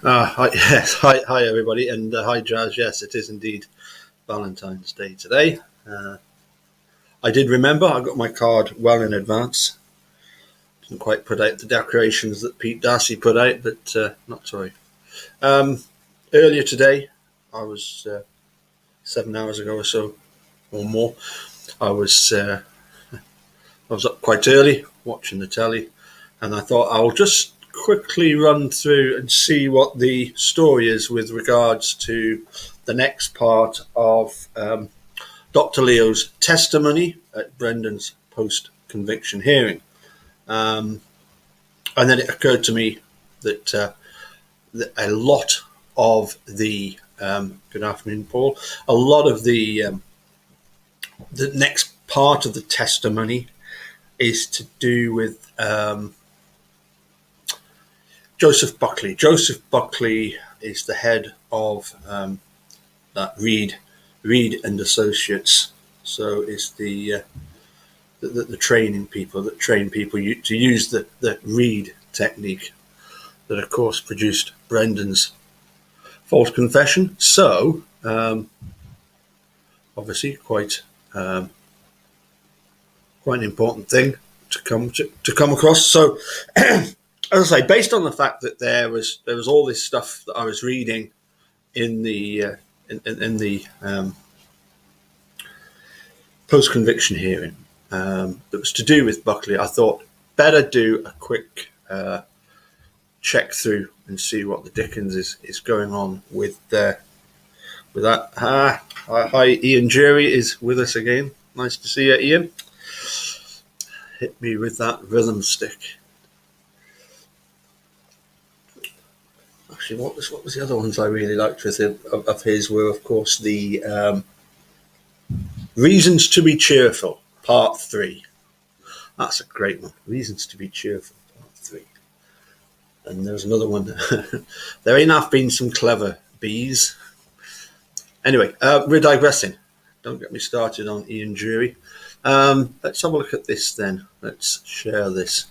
Yes, hi everybody, and hi Jazz. Yes, it is indeed Valentine's Day today. I did remember. I got my card well in advance. Didn't quite put out the decorations that Pete Darcy put out, but not sorry. Um, Earlier today, I was 7 hours ago or so, or more. I was I was up quite early watching the telly, and I thought I'll just quickly run through and see what the story is with regards to the next part of Dr. Leo's testimony at Brendan's post-conviction hearing. And then it occurred to me that a lot of the good afternoon, Paul. A lot of the next part of the testimony is to do with Joseph Buckley. Joseph Buckley is the head of that Reed and Associates. So it's the training people that train people to use the Reed technique that, of course, produced Brendan's false confession. So obviously quite an important thing to come across. So as I say, based on the fact that there was all this stuff that I was reading in the post-conviction hearing that was to do with Buckley, I thought better do a quick check through and see what the dickens is going on with that. Hi, Ian Jury is with us again. Nice to see you, Ian. Hit me with that rhythm stick. Actually, what was the other ones I really liked with him, of his were, of course, the Reasons to be Cheerful, Part 3. That's a great one. Reasons to be Cheerful, Part 3. And there's another one. There ain't half been some clever bees. Anyway, we're digressing. Don't get me started on Ian Drury. Let's have a look at this then. Let's share this.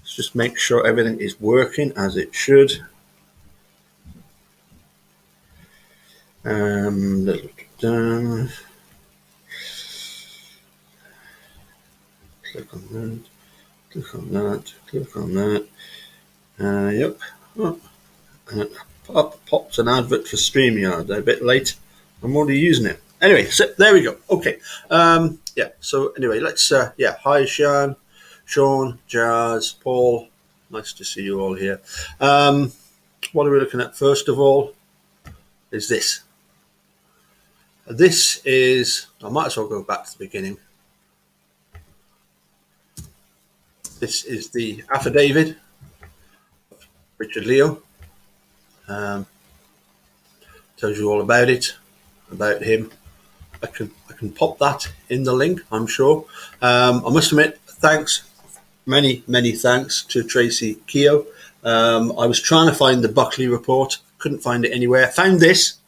Let's just make sure everything is working as it should. Click on that. Click on that. Click on that. Yep. Popped an advert for StreamYard. They're a bit late. I'm already using it. Anyway, so there we go. Okay. Yeah. So anyway, let's. Hi, Sean, Jazz, Paul. Nice to see you all here. What are we looking at first of all? Is this. This is. I might as well go back to the beginning. This is the affidavit of Richard Leo. Tells you all about it, about him. I can pop that in the link, I'm sure. I must admit, many thanks to Tracy Keogh. I was trying to find the Buckley report, couldn't find it anywhere. Found this,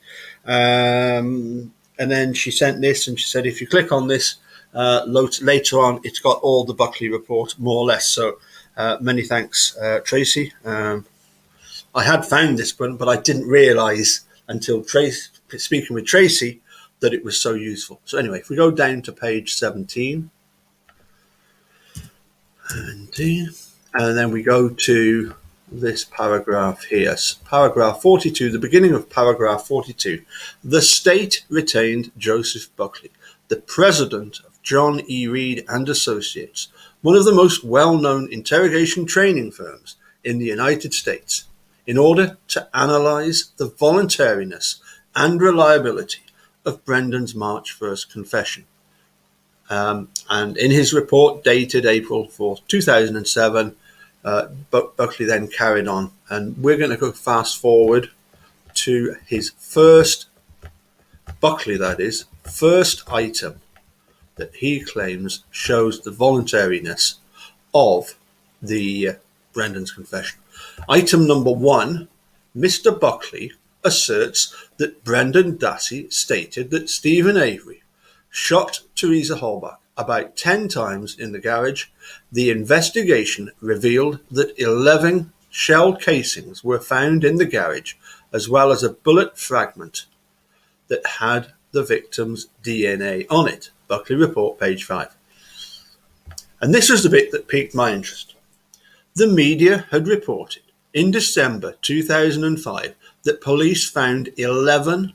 and then she sent this, and she said if you click on this, later on it's got all the Buckley report, more or less. So many thanks, Tracy. I had found this one, but I didn't realise until speaking with Tracy that it was so useful. So anyway, if we go down to page 17, and then we go to this paragraph here, paragraph 42, the beginning of paragraph 42. The state retained Joseph Buckley, the president of John E. Reed and Associates, one of the most well-known interrogation training firms in the United States, in order to analyze the voluntariness and reliability of Brendan's March 1st confession. And in his report dated April 4th, 2007, Buckley then carried on. And we're going to go fast forward to his first, Buckley that is, first item that he claims shows the voluntariness of the Brendan's confession. Item number 1, Mr. Buckley asserts that Brendan Dassey stated that Stephen Avery shot Teresa Halbach about 10 times in the garage. The investigation revealed that 11 shell casings were found in the garage, as well as a bullet fragment that had the victim's DNA on it. Buckley report, page 5. And this was the bit that piqued my interest. The media had reported in December 2005 that police found 11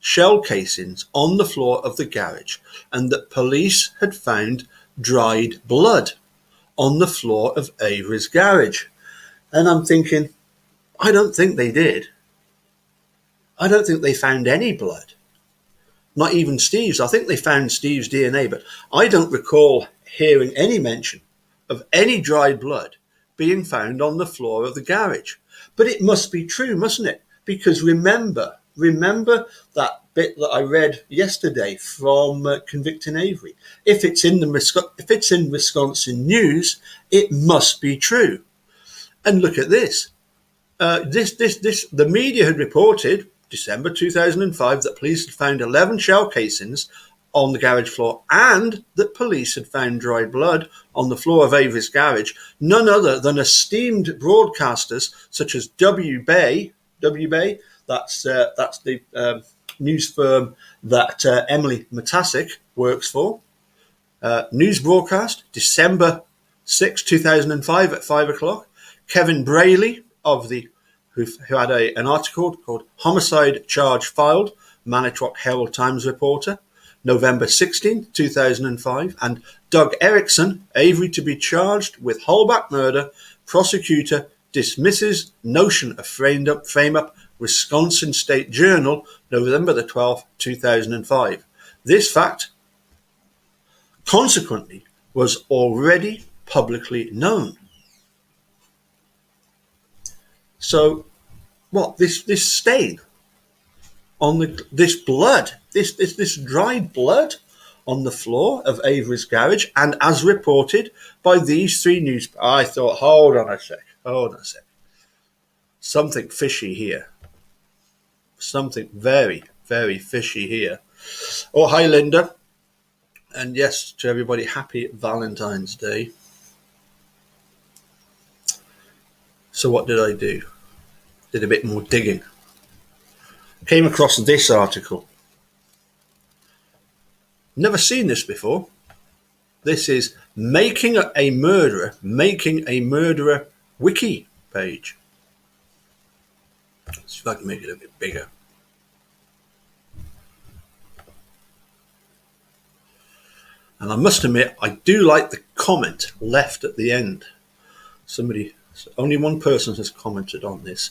shell casings on the floor of the garage, and that police had found dried blood on the floor of Avery's garage. And I'm thinking, I don't think they did. I don't think they found any blood. Not even Steve's. I think they found Steve's DNA, but I don't recall hearing any mention of any dried blood being found on the floor of the garage. But it must be true, mustn't it? Because remember that bit that I read yesterday from Convicting Avery. If it's in Wisconsin news, it must be true. And look at this. The media had reported December 2005 that police had found 11 shell casings on the garage floor, and that police had found dried blood on the floor of Avery's garage. None other than esteemed broadcasters such as WBay, that's the news firm that Emily Matasic works for. News broadcast, December 6, 2005 at 5 o'clock. Kevin Braley who had an article called Homicide Charge Filed, Manitowoc Herald Times reporter, November 16, 2005, and Doug Erickson, Avery to be charged with Holbach murder, prosecutor dismisses notion of frame-up, Wisconsin State Journal, November the 12th, 2005. This fact, consequently, was already publicly known. So, what, this stain on this blood, this dried blood on the floor of Avery's garage, and as reported by these three news, I thought, hold on a sec. Something fishy here. Something very, very fishy here. Oh, hi, Linda. And yes, to everybody, happy Valentine's Day. So what did I do? Did a bit more digging. Came across this article. Never seen this before. This is Making a Murderer wiki page. Let's see if I can make it a bit bigger. And I must admit, I do like the comment left at the end. Only one person has commented on this.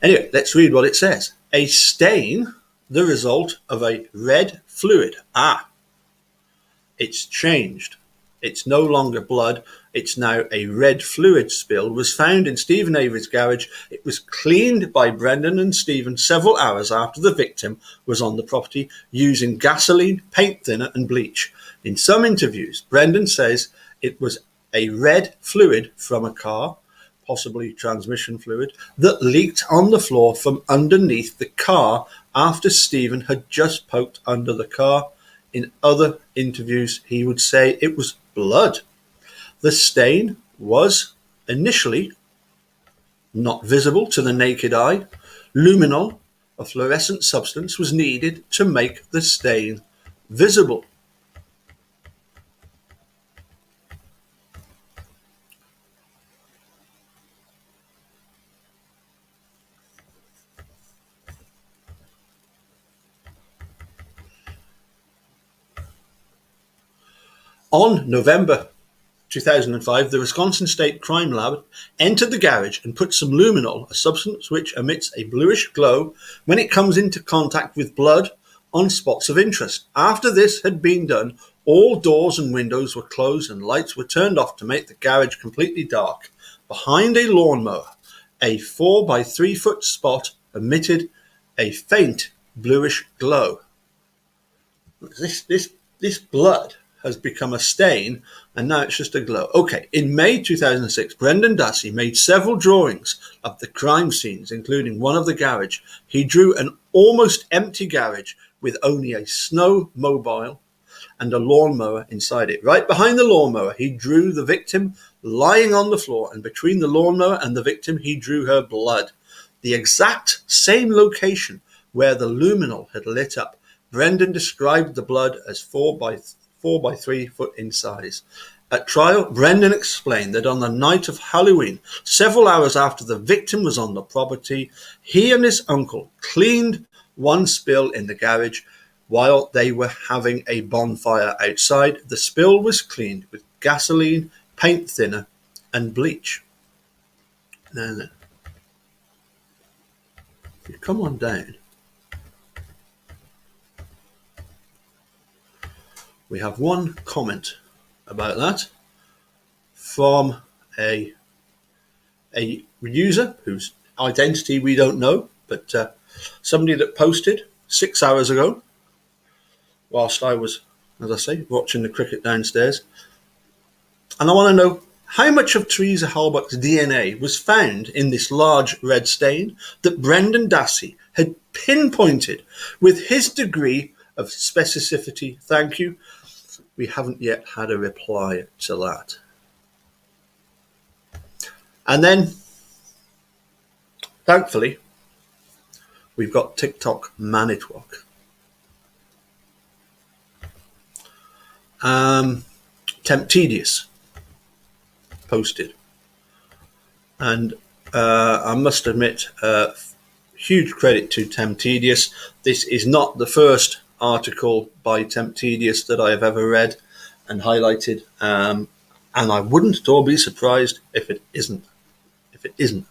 Anyway, let's read what it says. A stain, the result of a red fluid. It's changed. It's no longer blood. It's now a red fluid spill. Was found in Stephen Avery's garage. It was cleaned by Brendan and Stephen several hours after the victim was on the property using gasoline, paint thinner and bleach. In some interviews, Brendan says it was a red fluid from a car, possibly transmission fluid, that leaked on the floor from underneath the car after Stephen had just poked under the car. In other interviews, he would say it was blood. The stain was initially not visible to the naked eye. Luminol, a fluorescent substance, was needed to make the stain visible. On November 2005, the Wisconsin State Crime Lab entered the garage and put some luminol, a substance which emits a bluish glow when it comes into contact with blood, on spots of interest. After this had been done, all doors and windows were closed and lights were turned off to make the garage completely dark. Behind a lawnmower, a 4 by 3 foot spot emitted a faint bluish glow. This blood has become a stain, and now it's just a glow. Okay, in May 2006, Brendan Dassey made several drawings of the crime scenes, including one of the garage. He drew an almost empty garage with only a snowmobile and a lawnmower inside it. Right behind the lawnmower, he drew the victim lying on the floor, and between the lawnmower and the victim, he drew her blood. The exact same location where the luminol had lit up. Brendan described the blood as 4 by 3 foot in size. At trial, Brendan explained that on the night of Halloween, several hours after the victim was on the property, he and his uncle cleaned one spill in the garage while they were having a bonfire outside. The spill was cleaned with gasoline, paint thinner, and bleach. Now, if you come on down, we have one comment about that from a user whose identity we don't know, but somebody that posted 6 hours ago whilst I was, as I say, watching the cricket downstairs. And I want to know how much of Teresa Halbach's DNA was found in this large red stain that Brendan Dassey had pinpointed with his degree of specificity. Thank you. We haven't yet had a reply to that. And then, thankfully, we've got TikTok Manitwok. Temptedious posted. And I must admit, huge credit to Temptedious. This is not the first article by Temptedious that I have ever read and highlighted, and I wouldn't at all be surprised if it isn't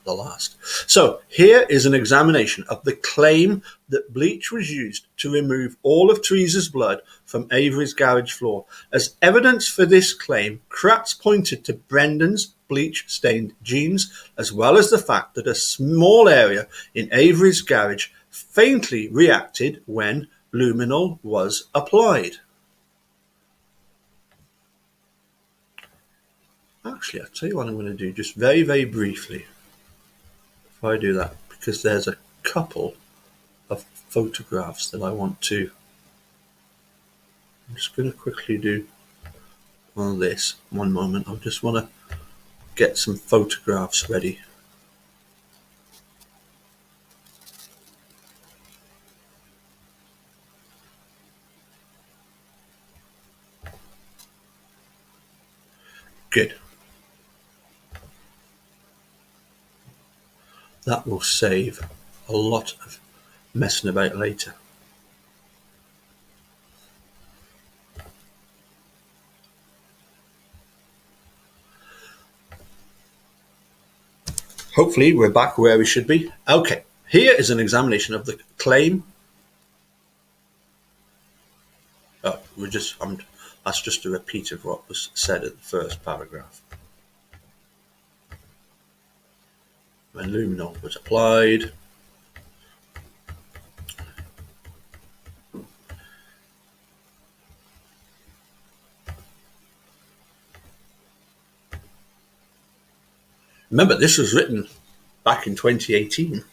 the last. So here is an examination of the claim that bleach was used to remove all of Teresa's blood from Avery's garage floor. As evidence for this claim, Kratz pointed to Brendan's bleach-stained jeans, as well as the fact that a small area in Avery's garage faintly reacted when luminol was applied. Actually, I'll tell you what I'm going to do just very, very briefly if I do that, because there's a couple of photographs that I want to. I'm just going to quickly do on this. One moment. I just want to get some photographs ready. Good. That will save a lot of messing about later. Hopefully we're back where we should be. Okay, here is an examination of the claim. Oh, that's just a repeat of what was said at the first paragraph. When luminol was applied, remember, this was written back in 2018.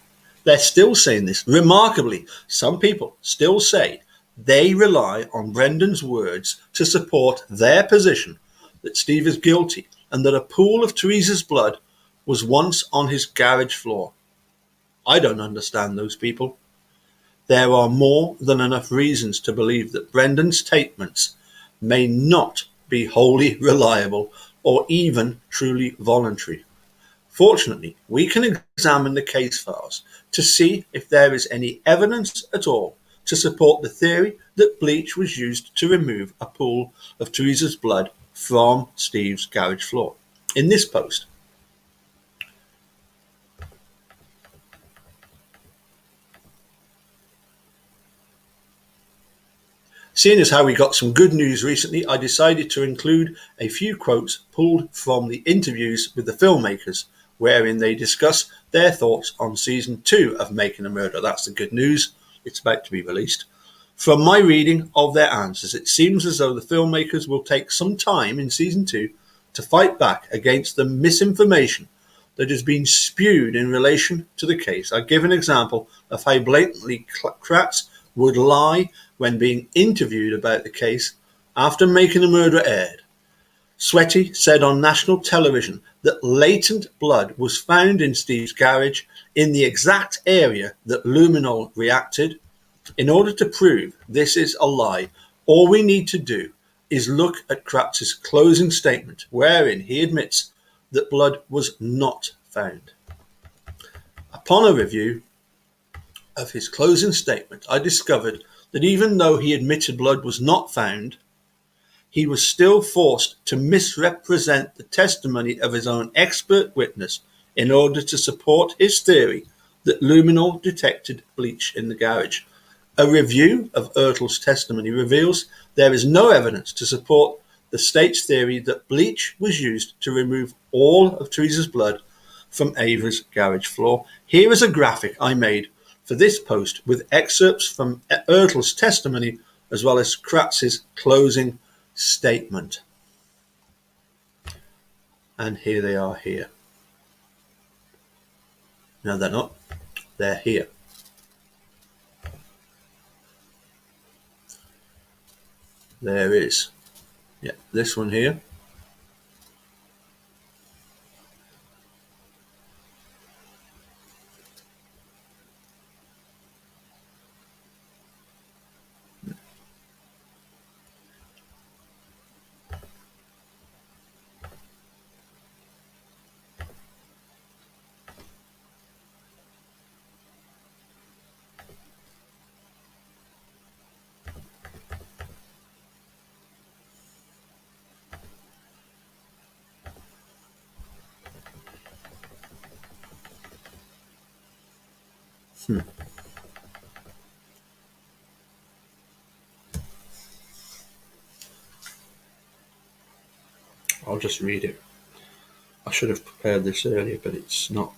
They're still saying this. Remarkably, some people still say they rely on Brendan's words to support their position that Steve is guilty and that a pool of Teresa's blood was once on his garage floor. I don't understand those people. There are more than enough reasons to believe that Brendan's statements may not be wholly reliable or even truly voluntary. Fortunately, we can examine the case files to see if there is any evidence at all to support the theory that bleach was used to remove a pool of Teresa's blood from Steve's garage floor. In this post, seeing as how we got some good news recently, I decided to include a few quotes pulled from the interviews with the filmmakers, wherein they discuss their thoughts on season 2 of Making a Murder. That's the good news. It's about to be released. From my reading of their answers, it seems as though the filmmakers will take some time in season 2 to fight back against the misinformation that has been spewed in relation to the case. I give an example of how blatantly Kratz would lie when being interviewed about the case after making the murder aired, Sweaty said on national television that latent blood was found in Steve's garage in the exact area that luminol reacted. In order to prove this is a lie, all we need to do is look at Kratz's closing statement, wherein he admits that blood was not found. Upon a review of his closing statement, I discovered that even though he admitted blood was not found, he was still forced to misrepresent the testimony of his own expert witness in order to support his theory that luminol detected bleach in the garage. A review of Ertl's testimony reveals there is no evidence to support the state's theory that bleach was used to remove all of Teresa's blood from Ava's garage floor. Here is a graphic I made for this post with excerpts from Ertl's testimony as well as Kratz's closing statement. And here they are here. No, they're not. They're here. There is. Yeah, this one here. I'll just read it. I should have prepared this earlier, but it's not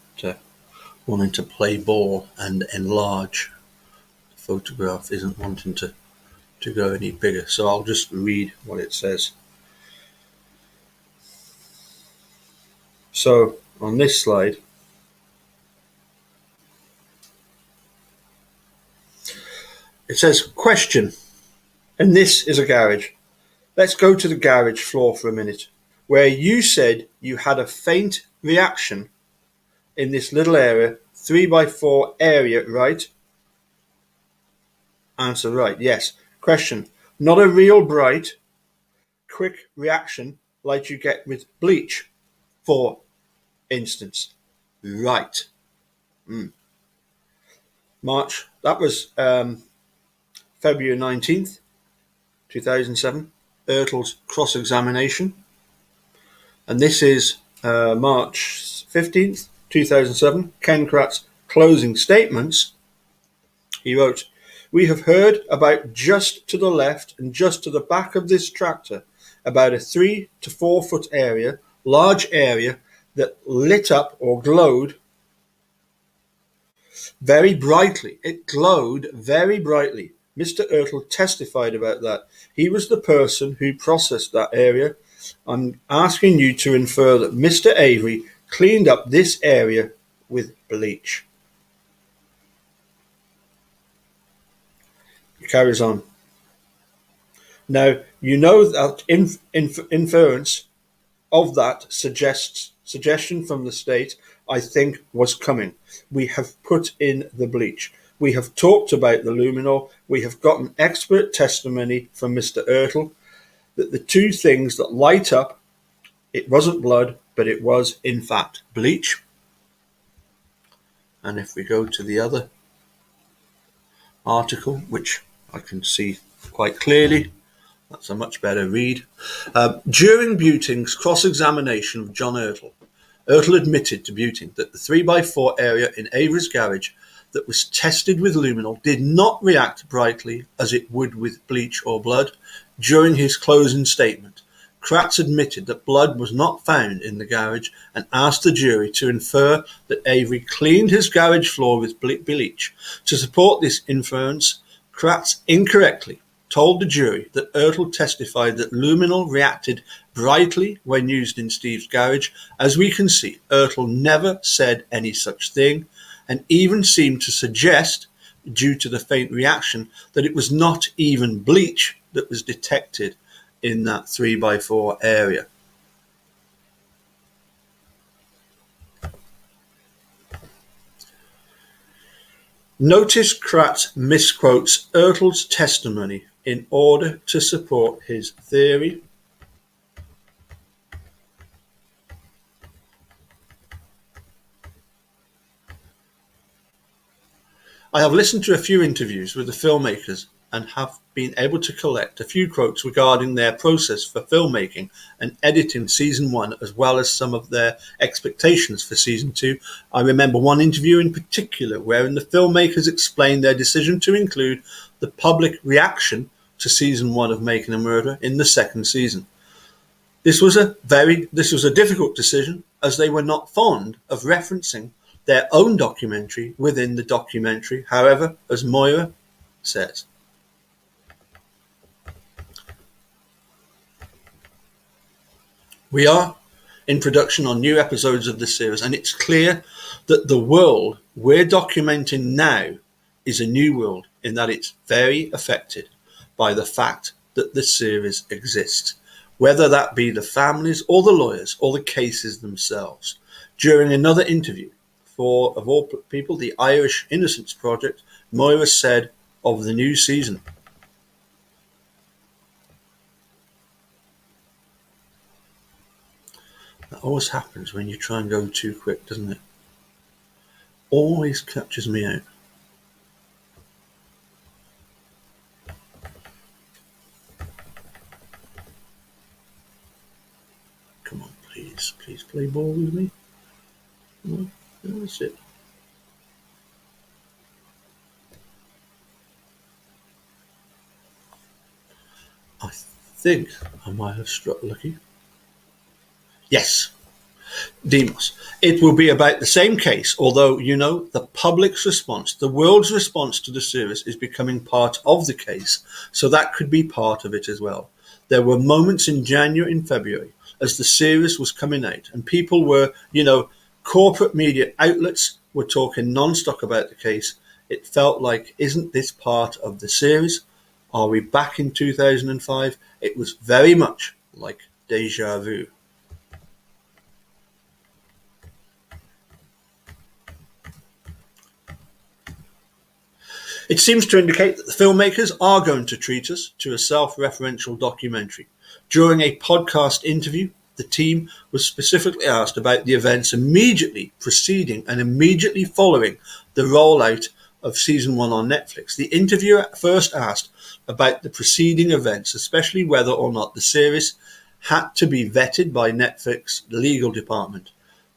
wanting to play ball and enlarge. The photograph isn't wanting to go any bigger, so I'll just read what it says. So on this slide, it says, question, and this is a garage. Let's go to the garage floor for a minute, where you said you had a faint reaction in this little area, 3x4 area, right? Answer, right, yes. Question, not a real bright, quick reaction like you get with bleach, for instance. Right. March, that was February 19th, 2007, Ertl's cross-examination. And this is March 15th, 2007, Ken Kratz closing statements. He wrote, we have heard about just to the left and just to the back of this tractor, about a 3 to 4 foot area, large area that lit up or glowed very brightly. It glowed very brightly. Mr. Ertl testified about that. He was the person who processed that area. I'm asking you to infer that Mr. Avery cleaned up this area with bleach. He carries on. Now, you know that inference of that suggestion from the state, I think, was coming. We have put in the bleach. We have talked about the luminol. We have gotten expert testimony from Mr. Ertl that the two things that light up, it wasn't blood, but it was, in fact, bleach. And if we go to the other article, which I can see quite clearly, that's a much better read. During Buting's cross-examination of John Ertl, Ertl admitted to Buting that the 3x4 area in Avery's garage that was tested with luminol did not react brightly as it would with bleach or blood. During his closing statement, Kratz admitted that blood was not found in the garage and asked the jury to infer that Avery cleaned his garage floor with bleach. To support this inference, Kratz incorrectly told the jury that Ertl testified that luminol reacted brightly when used in Steve's garage. As we can see, Ertl never said any such thing and even seemed to suggest, due to the faint reaction, that it was not even bleach that was detected in that 3x4 area. Notice Kratz misquotes Ertl's testimony in order to support his theory. I have listened to a few interviews with the filmmakers and have been able to collect a few quotes regarding their process for filmmaking and editing season 1, as well as some of their expectations for season 2. I remember one interview in particular wherein the filmmakers explained their decision to include the public reaction to season 1 of Making a Murderer in the second season. This was a difficult decision, as they were not fond of referencing their own documentary within the documentary. However, as Moira says, we are in production on new episodes of the series, and it's clear that the world we're documenting now is a new world, in that it's very affected by the fact that the series exists, whether that be the families or the lawyers or the cases themselves. During another interview for, of all people, the Irish Innocence Project, Moira said of the new season, that always happens when you try and go too quick, doesn't it? Always catches me out. Come on, please play ball with me. No, that's it. I think I might have struck lucky. Yes, Demos. It will be about the same case, although, the public's response, the world's response to the series is becoming part of the case, so that could be part of it as well. There were moments in January and February as the series was coming out, and people were, corporate media outlets were talking non-stop about the case. It felt like, isn't this part of the series? Are we back in 2005? It was very much like deja vu. It seems to indicate that the filmmakers are going to treat us to a self-referential documentary. During a podcast interview, the team was specifically asked about the events immediately preceding and immediately following the rollout of season 1 on Netflix. The interviewer first asked about the preceding events, especially whether or not the series had to be vetted by Netflix legal department.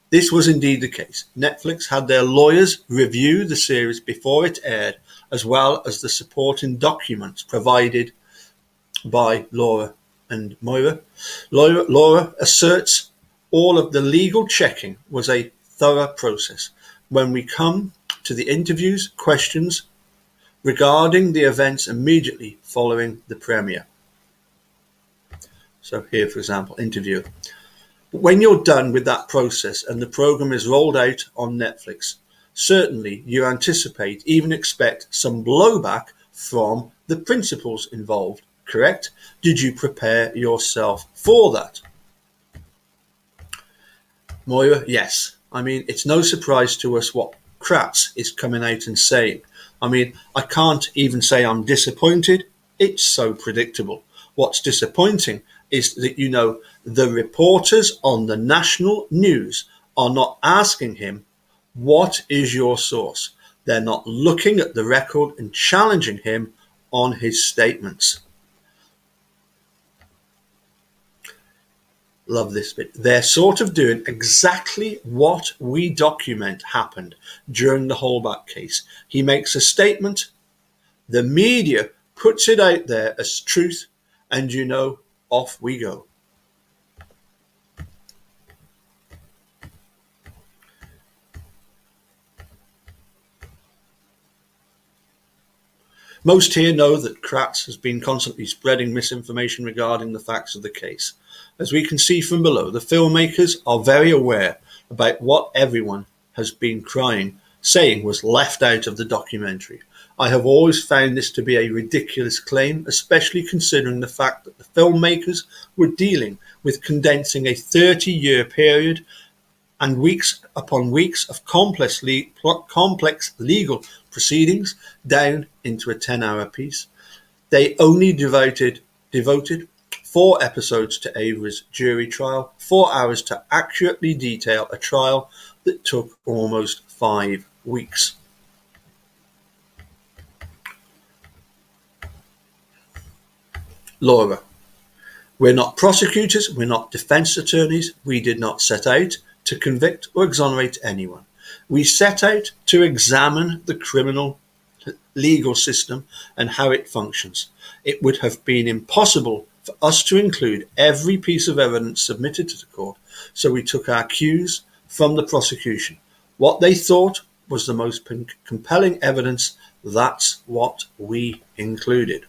This was indeed the case. Netflix had their lawyers review the series before it aired, as well as the supporting documents provided by Laura and Moira. Laura asserts all of the legal checking was a thorough process. When we come to the interviews, questions regarding the events immediately following the premiere. So here, for example, interview. When you're done with that process and the program is rolled out on Netflix, certainly you anticipate, even expect some blowback from the principals involved, correct? Did you prepare yourself for that? Moira, yes. It's no surprise to us what Kratz is coming out and saying. I can't even say I'm disappointed. It's so predictable. What's disappointing is that, the reporters on the national news are not asking him, what is your source? They're not looking at the record and challenging him on his statements. Love this bit. They're sort of doing exactly what we document happened during the Holbach case. He makes a statement, the media puts it out there as truth, and off we go. Most here know that Kratz has been constantly spreading misinformation regarding the facts of the case. As we can see from below, the filmmakers are very aware about what everyone has been saying was left out of the documentary. I have always found this to be a ridiculous claim, especially considering the fact that the filmmakers were dealing with condensing a 30-year period and weeks upon weeks of complex legal proceedings down into a 10-hour piece. They only devoted 4 episodes to Avery's jury trial, 4 hours to accurately detail a trial that took almost 5 weeks. Laura: we're not prosecutors, we're not defense attorneys, we did not set out to convict or exonerate anyone. We set out to examine the criminal legal system and how it functions. It would have been impossible for us to include every piece of evidence submitted to the court, so we took our cues from the prosecution. What they thought was the most compelling evidence, that's what we included.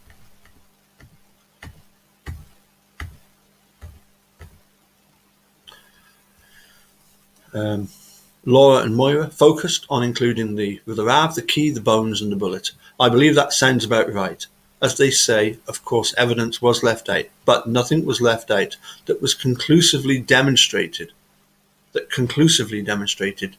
Laura and Moira focused on including the rav, the key, the bones and the bullet. I believe that sounds about right. As they say, of course, evidence was left out, but nothing was left out that conclusively demonstrated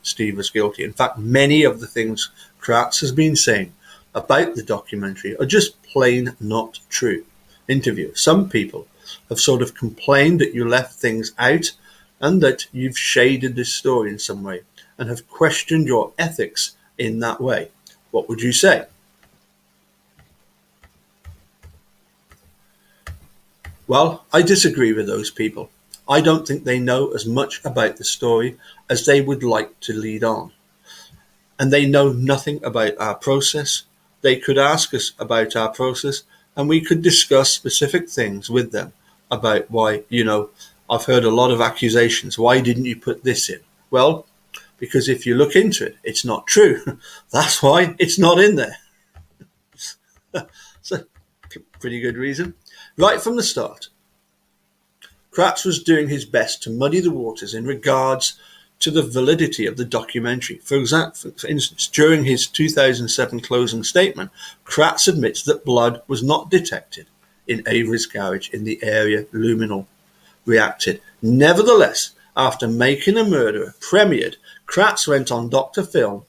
Steve was guilty. In fact, many of the things Kratz has been saying about the documentary are just plain not true. Interview. Some people have sort of complained that you left things out and that you've shaded this story in some way and have questioned your ethics in that way. What would you say? Well, I disagree with those people. I don't think they know as much about the story as they would like to lead on. And they know nothing about our process. They could ask us about our process and we could discuss specific things with them about why, I've heard a lot of accusations. Why didn't you put this in? Well, because if you look into it, it's not true. That's why it's not in there. It's a pretty good reason. Right from the start, Kratz was doing his best to muddy the waters in regards to the validity of the documentary. For instance, during his 2007 closing statement, Kratz admits that blood was not detected in Avery's garage in the area luminol reacted. Nevertheless, after Making a Murderer premiered, Kratz went on Dr. Phil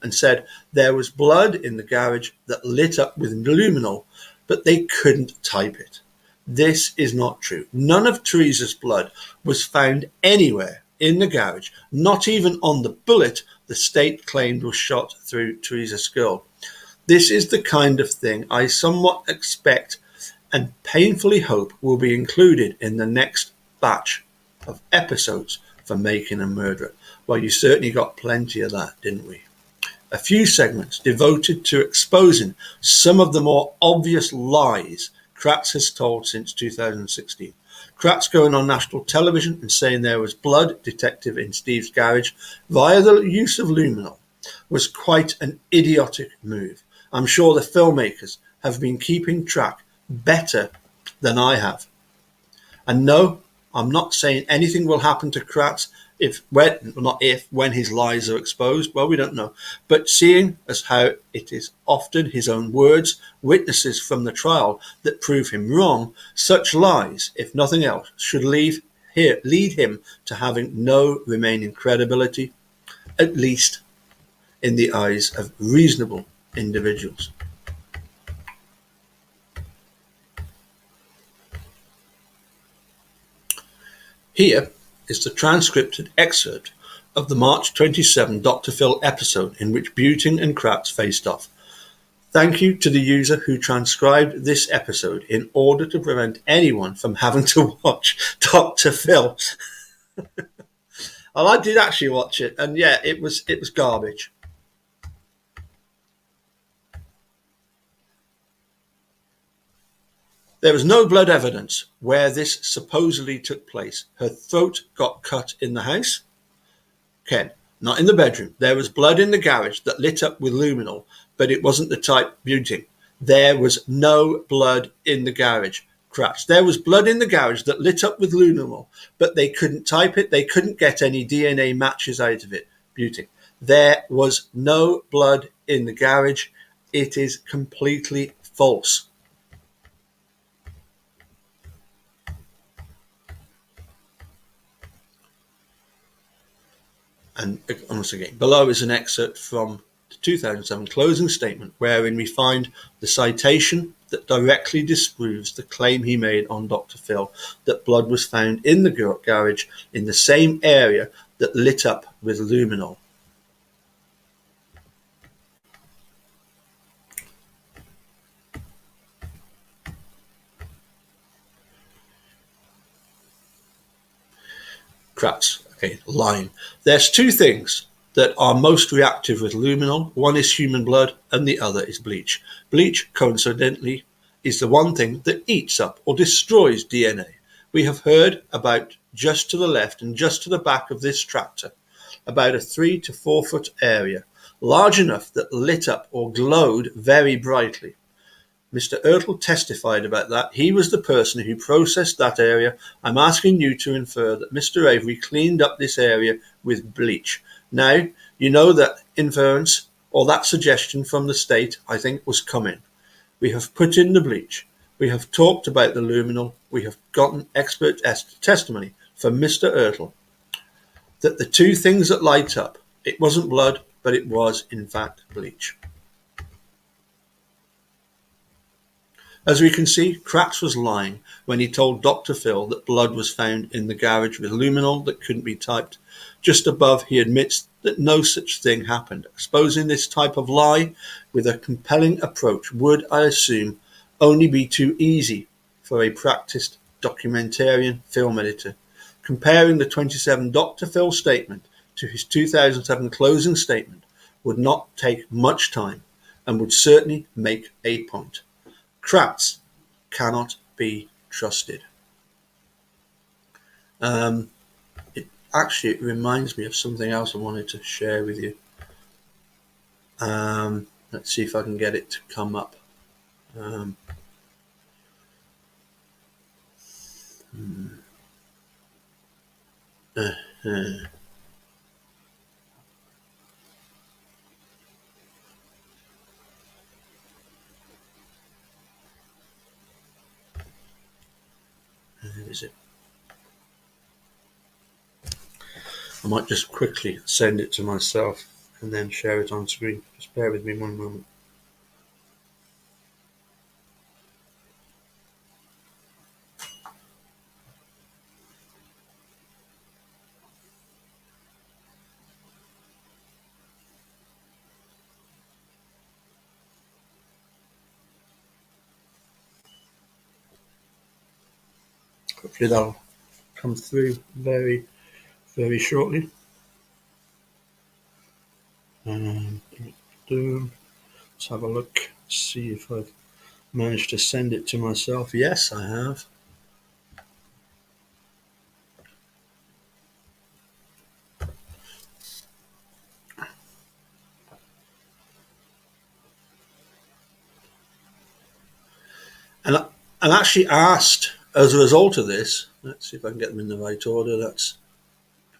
and said there was blood in the garage that lit up with luminol, but they couldn't type it. This is not true. None of Teresa's blood was found anywhere in the garage, not even on the bullet the state claimed was shot through Teresa's skull. This is the kind of thing I somewhat expect and painfully hope will be included in the next batch of episodes for Making a Murderer. Well, you certainly got plenty of that, didn't we? A few segments devoted to exposing some of the more obvious lies Kratz has told since 2016. Kratz going on national television and saying there was blood detected in Steve's garage via the use of luminol was quite an idiotic move. I'm sure the filmmakers have been keeping track better than I have. And no, I'm not saying anything will happen to Kratz when his lies are exposed. Well, we don't know. But seeing as how it is often his own words, witnesses from the trial that prove him wrong, such lies, if nothing else, should lead him to having no remaining credibility, at least in the eyes of reasonable individuals. Here is the transcripted excerpt of the March 27 Dr. Phil episode in which Buting and Kratz faced off. Thank you to the user who transcribed this episode in order to prevent anyone from having to watch Dr. Phil. Well, I did actually watch it, and yeah, it was garbage. There was no blood evidence where this supposedly took place. Her throat got cut in the house. Ken, not in the bedroom. There was blood in the garage that lit up with luminol, but it wasn't the type Buting. There was no blood in the garage. Kratz. There was blood in the garage that lit up with luminol, but they couldn't type it. They couldn't get any DNA matches out of it. Buting. There was no blood in the garage, It is completely false. And once again, below is an excerpt from the 2007 closing statement, wherein we find the citation that directly disproves the claim he made on Dr. Phil that blood was found in the garage in the same area that lit up with luminol. Kratz, okay, lying. There's two things that are most reactive with luminol. One is human blood and the other is bleach. Bleach, coincidentally, is the one thing that eats up or destroys DNA. We have heard about, just to the left and just to the back of this tractor, about a 3 to 4 foot area, large enough that lit up or glowed very brightly. Mr. Ertl testified about that. He was the person who processed that area. I'm asking you to infer that Mr. Avery cleaned up this area with bleach. Now, you know that inference or that suggestion from the state, I think, was coming. We have put in the bleach. We have talked about the luminol. We have gotten expert testimony from Mr. Ertl that the two things that light up, it wasn't blood, but it was, in fact, bleach. As we can see, Kratz was lying when he told Dr. Phil that blood was found in the garage with luminol that couldn't be typed. Just above, he admits that no such thing happened. Exposing this type of lie with a compelling approach would, I assume, only be too easy for a practiced documentarian film editor. Comparing the 27 Dr. Phil statement to his 2007 closing statement would not take much time and would certainly make a point. Kratz cannot be trusted. It reminds me of something else I wanted to share with you. Let's see if I can get it to come up. Where is it? I might just quickly send it to myself and then share it on screen. Just bear with me one moment. Hopefully that'll come through very, very shortly. Let's have a look, see if I've managed to send it to myself. Yes, I have. And actually asked, as a result of this, let's see if I can get them in the right order. That's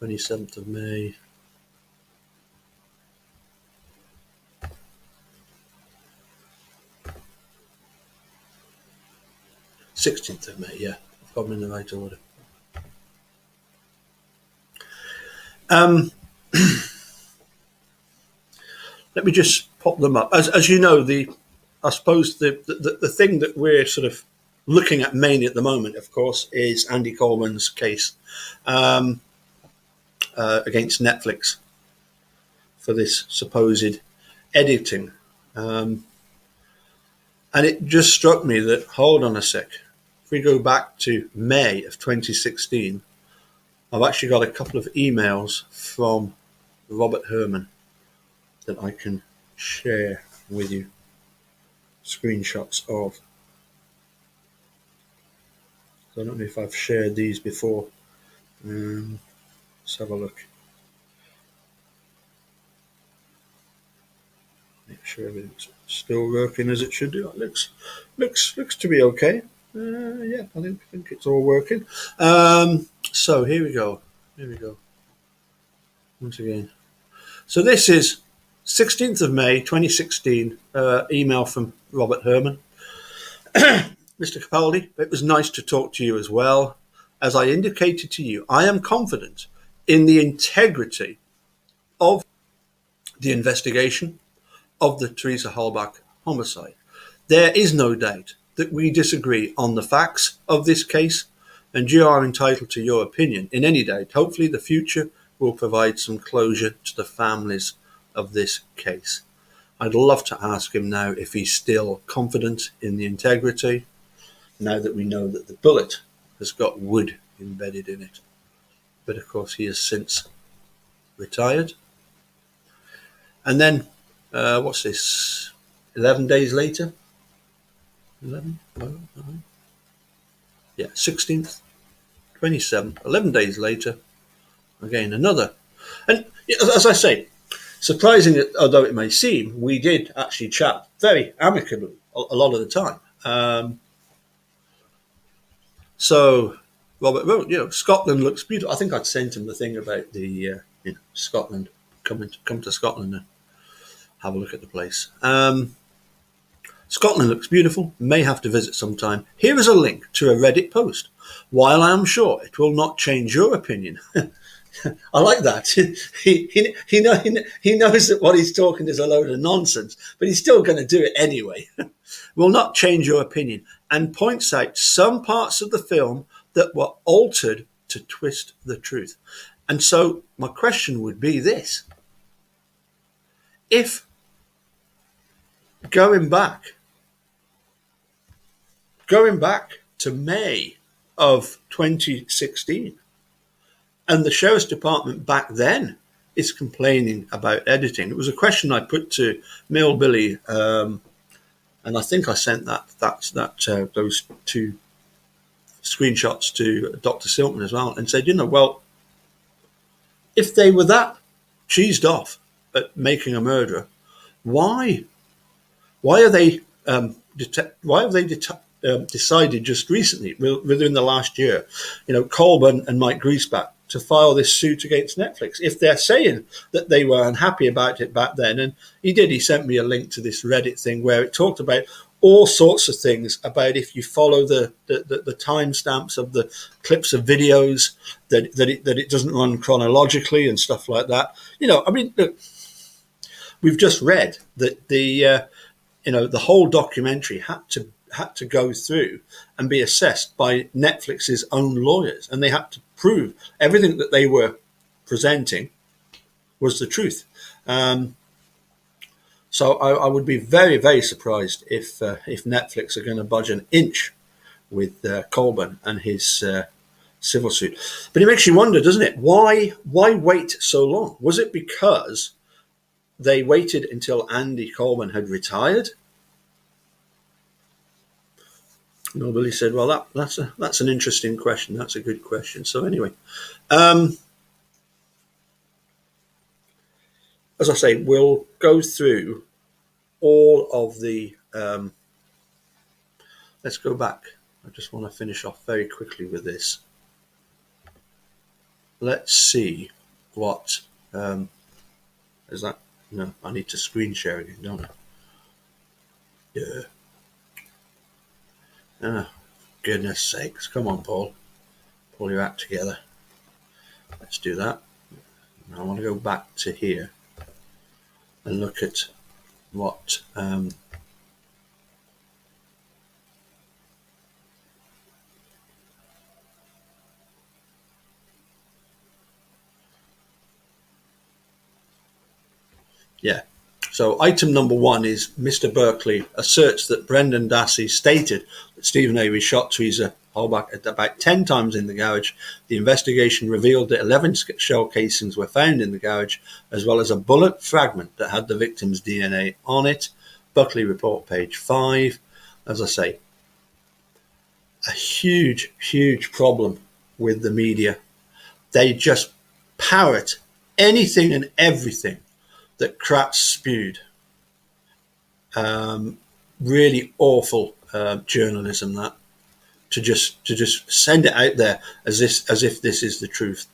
27th of May. 16th of May, yeah. I've got them in the right order. Let me just pop them up. As you know, I suppose the thing that we're sort of looking at mainly at the moment, of course, is Andy Coleman's case against Netflix for this supposed editing. And it just struck me that, hold on a sec, if we go back to May of 2016, I've actually got a couple of emails from Robert Herman that I can share with you, screenshots of. I don't know if I've shared these before. Let's have a look. Make sure everything's still working as it should do. It looks to be okay. Yeah, I think it's all working. So here we go. Once again. So this is 16th of May 2016, email from Robert Herman. Mr. Capaldi, it was nice to talk to you as well. As I indicated to you, I am confident in the integrity of the investigation of the Teresa Halbach homicide. There is no doubt that we disagree on the facts of this case, and you are entitled to your opinion. In any doubt, hopefully the future will provide some closure to the families of this case. I'd love to ask him now if he's still confident in the integrity, now that we know that the bullet has got wood embedded in it. But of course, he has since retired. And then, what's this? 11 days later? 11? Oh, no. Yeah, 16th, 27th, 11 days later, again, another. And as I say, surprising although it may seem, we did actually chat very amicably a lot of the time. So Robert wrote, Scotland looks beautiful. I think I'd sent him the thing about the Scotland, come to Scotland and have a look at the place. Scotland looks beautiful, may have to visit sometime. Here is a link to a Reddit post. While I am sure it will not change your opinion, I like that. He knows that what he's talking is a load of nonsense, but he's still going to do it anyway. Will not change your opinion, and points out some parts of the film that were altered to twist the truth. And so my question would be this. If going back to May of 2016, and the Sheriff's Department back then is complaining about editing. It was a question I put to Mill Billy, and I think I sent those two screenshots to Dr. Silkman as well, and said, well, if they were that cheesed off at making a murderer, why have they decided just recently, within the last year, Colburn and Mike Griesbach, to file this suit against Netflix? If they're saying that they were unhappy about it back then, and he sent me a link to this Reddit thing where it talked about all sorts of things about if you follow the timestamps of the clips of videos, that it doesn't run chronologically and stuff like that. Look, we've just read that the whole documentary had to go through and be assessed by Netflix's own lawyers, and they had to prove everything that they were presenting was the truth. So I would be very, very surprised if Netflix are going to budge an inch with Colburn and his civil suit. But it makes you wonder, doesn't it? Why wait so long? Was it because they waited until Andy Colburn had retired? Nobody said, well, that's an interesting question. That's a good question. So anyway, as I say, we'll go through all of the, let's go back. I just want to finish off very quickly with this. Let's see what, is that, no, I need to screen share again, don't I? Yeah. Oh, goodness sakes. Come on, Paul. Pull your act together. Let's do that. Now I want to go back to here and look at what yeah. So item number 1 is Mr. Buckley asserts that Brendan Dassey stated that Stephen Avery shot Teresa Halbach at about 10 times in the garage. The investigation revealed that 11 shell casings were found in the garage, as well as a bullet fragment that had the victim's DNA on it. Buckley report, page 5. As I say, a huge, huge problem with the media. They just parrot anything and everything that Kratz spewed. Really awful journalism, that to just send it out there as if this is the truth.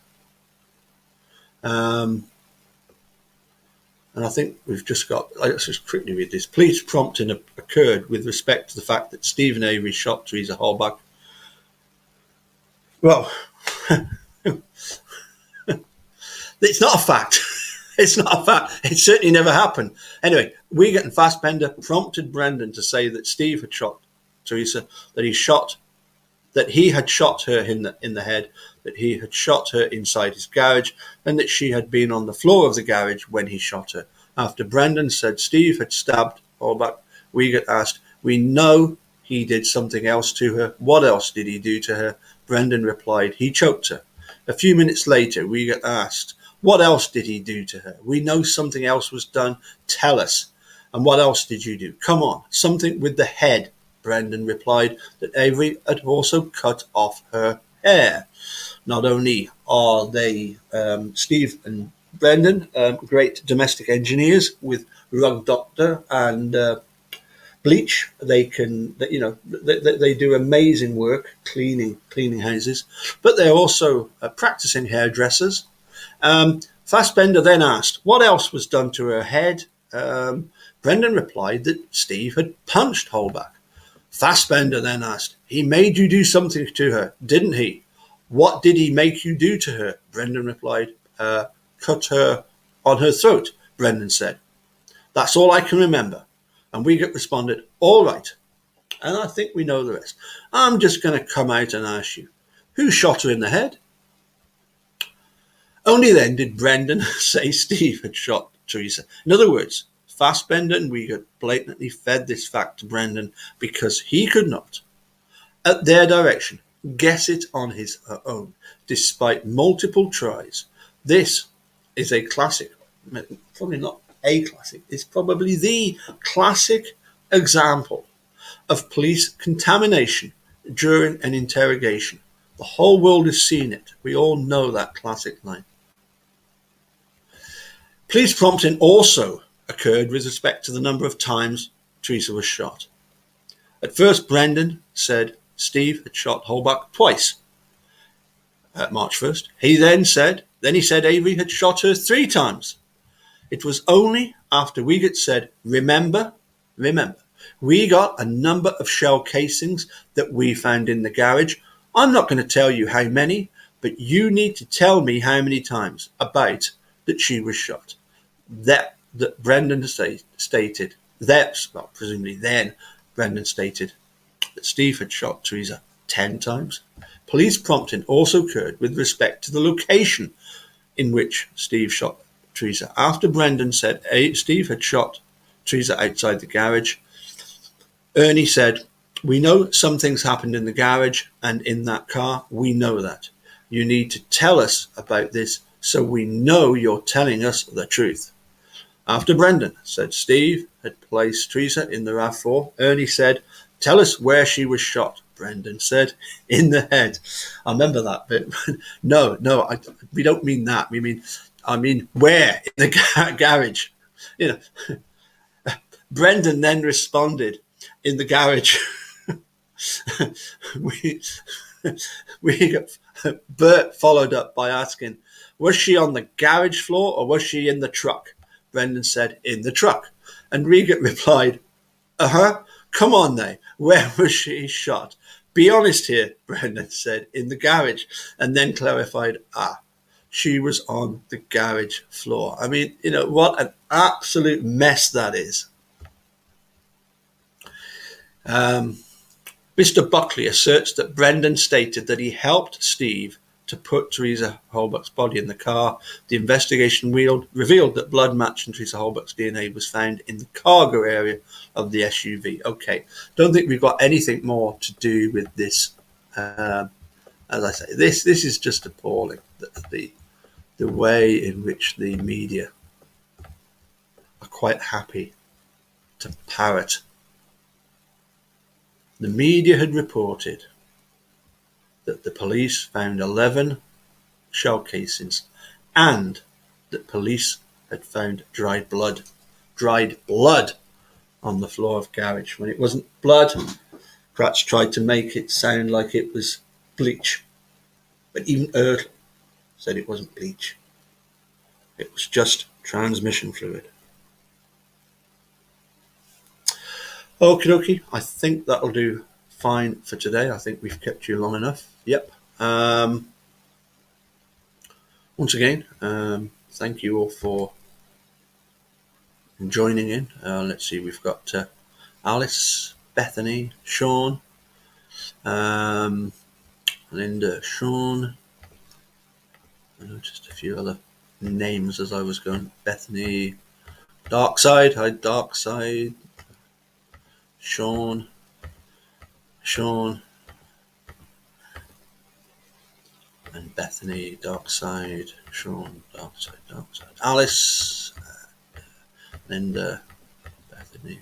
And I think we've just got, let's just quickly read this. Police prompting occurred with respect to the fact that Stephen Avery shot Teresa Halbach. Well, it's not a fact. It's not a fact. It certainly never happened. Anyway, Wiegert and Fassbender prompted Brendan to say that Steve had shot Teresa, that he had shot her in the head, that he had shot her inside his garage, and that she had been on the floor of the garage when he shot her. After Brendan said Steve had stabbed Halbach, Wiegert asked, "We know he did something else to her. What else did he do to her?" Brendan replied, "He choked her." A few minutes later, Wiegert asked, "What else did he do to her? We know something else was done. Tell us. And what else did you do? Come on, something with the head." Brendan replied that Avery had also cut off her hair. Not only are they, Steve and Brendan, great domestic engineers with Rug Doctor and bleach. They can, they do amazing work cleaning houses, but they're also practicing hairdressers. Fassbender then asked, what else was done to her head? Brendan replied that Steve had punched Halbach. Fassbender then asked, he made you do something to her, didn't he? What did he make you do to her? Brendan replied, cut her on her throat, Brendan said. That's all I can remember. And Wiegert responded, all right. And I think we know the rest. I'm just going to come out and ask you, who shot her in the head? Only then did Brendan say Steve had shot Teresa. In other words, Fassbender and Wiegert blatantly fed this fact to Brendan because he could not, at their direction, guess it on his own, despite multiple tries. This is a classic, probably not a classic, it's probably the classic example of police contamination during an interrogation. The whole world has seen it. We all know that classic line. Police prompting also occurred with respect to the number of times Teresa was shot. At first, Brendan said Steve had shot Halbach twice at March 1st. He said Avery had shot her 3 times. It was only after Wiegert said, remember, we got a number of shell casings that we found in the garage. I'm not going to tell you how many, but you need to tell me how many times about that she was shot. That Brendan stated, presumably then, Brendan stated that Steve had shot Teresa 10 times. Police prompting also occurred with respect to the location in which Steve shot Teresa. After Brendan said Steve had shot Teresa outside the garage, Ernie said, we know some things happened in the garage and in that car. We know that. You need to tell us about this so we know you're telling us the truth. After Brendan said Steve had placed Teresa in the RAV4, Ernie said, tell us where she was shot. Brendan said, in the head. I remember that bit. No, we don't mean that. I mean where? In the garage. Brendan then responded, in the garage. Bert followed up by asking, was she on the garage floor or was she in the truck? Brendan said, in the truck. And Wiegert replied, come on now, where was she shot? Be honest here, Brendan said, in the garage. And then clarified, she was on the garage floor. I mean, what an absolute mess that is. Mr. Buckley asserts that Brendan stated that he helped Steve to put Teresa Halbach's body in the car. The investigation revealed that blood matching Teresa Halbach's DNA was found in the cargo area of the SUV. Okay, don't think we've got anything more to do with this. As I say, this is just appalling. The way in which the media are quite happy to parrot. The media had reported that the police found 11 shell casings and that police had found dried blood on the floor of garage. When it wasn't blood, Kratz tried to make it sound like it was bleach. But even Ertl said it wasn't bleach. It was just transmission fluid. Okie dokie. I think that'll do fine for today. I think we've kept you long enough. Yep. Once again, thank you all for joining in. Let's see, we've got Alice, Bethany, Sean, Linda, Sean. I noticed a few other names as I was going. Bethany, Darkside. Hi, Darkside. Sean, and Bethany, Darkside, Sean, Darkside, Alice, Linda, Bethany,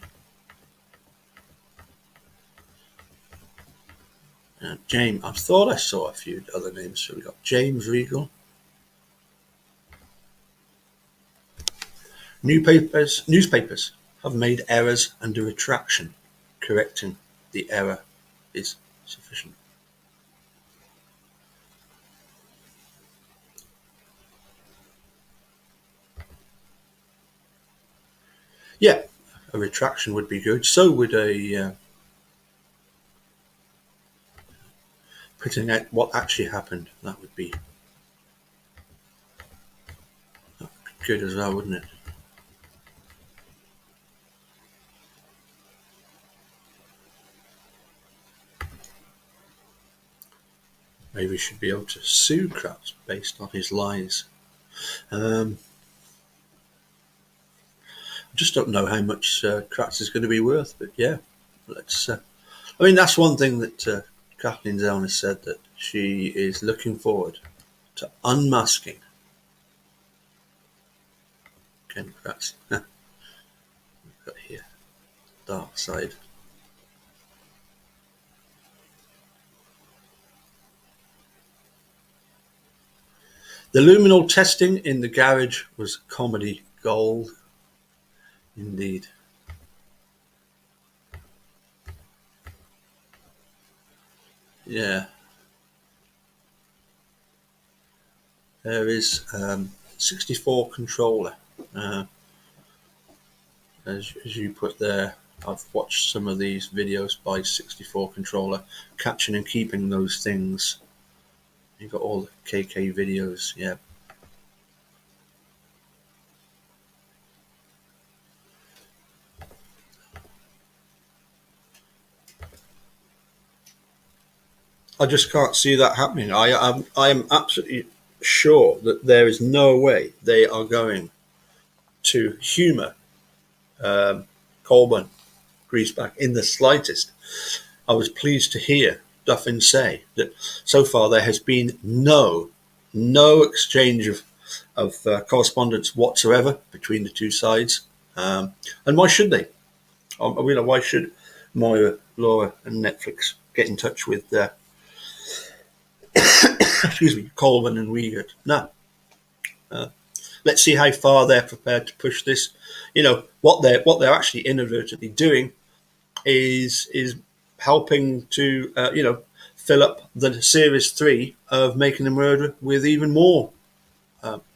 James. I thought I saw a few other names. So we got James Regal. Newspapers have made errors and a retraction. Correcting the error is sufficient. Yeah, a retraction would be good. So would a putting out what actually happened. That would be good as well, wouldn't it? Maybe we should be able to sue Kratz based on his lies. I just don't know how much Kratz is going to be worth, but yeah, let's. I mean, that's one thing that Kathleen Zellner said, that she is looking forward to unmasking Ken Kratz. We've got here, dark side. The luminol testing in the garage was comedy gold. Indeed. Yeah. There is 64 controller. As you put there, I've watched some of these videos by 64 controller, catching and keeping those things. You've got all the KK videos, yeah. I just can't see that happening. I am absolutely sure that there is no way they are going to humour Colburn Greaseback in the slightest. I was pleased to hear Duffin say that so far there has been no exchange of correspondence whatsoever between the two sides. And why should they? Why should Moira, Laura, and Netflix get in touch with excuse me, Colvin and Wiegert? No. Let's see how far they're prepared to push this. You know what they're actually inadvertently doing is helping to fill up the series 3 of Making a Murderer with even more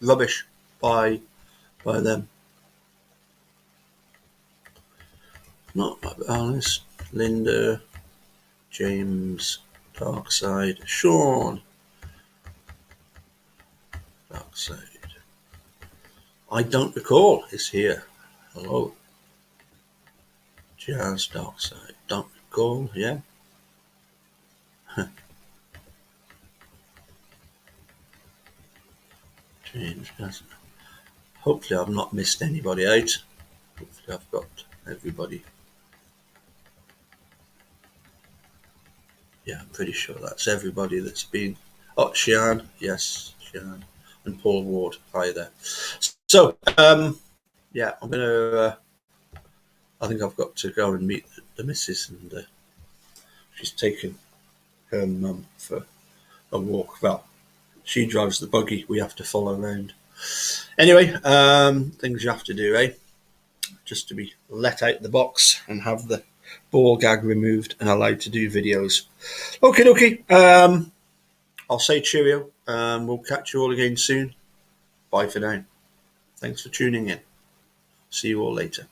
rubbish by them. Not Alice, Linda, James, Darkside, Sean, Darkside. I don't recall is here. Hello. Jazz, Darkside. Don't recall, yeah. James, yes. Hopefully I've not missed anybody out. Hopefully I've got everybody. Yeah, I'm pretty sure that's everybody that's been. Oh, Shian, yes, Shian, and Paul Ward, hi there. So, yeah, I'm gonna. I think I've got to go and meet the missus, and she's taken her mum for a walk. Well, she drives the buggy. We have to follow around. Anyway, things you have to do, eh? Just to be let out the box and have the ball gag removed and allowed to do videos. Okay. I'll say cheerio. We'll catch you all again soon. Bye for now. Thanks for tuning in. See you all later.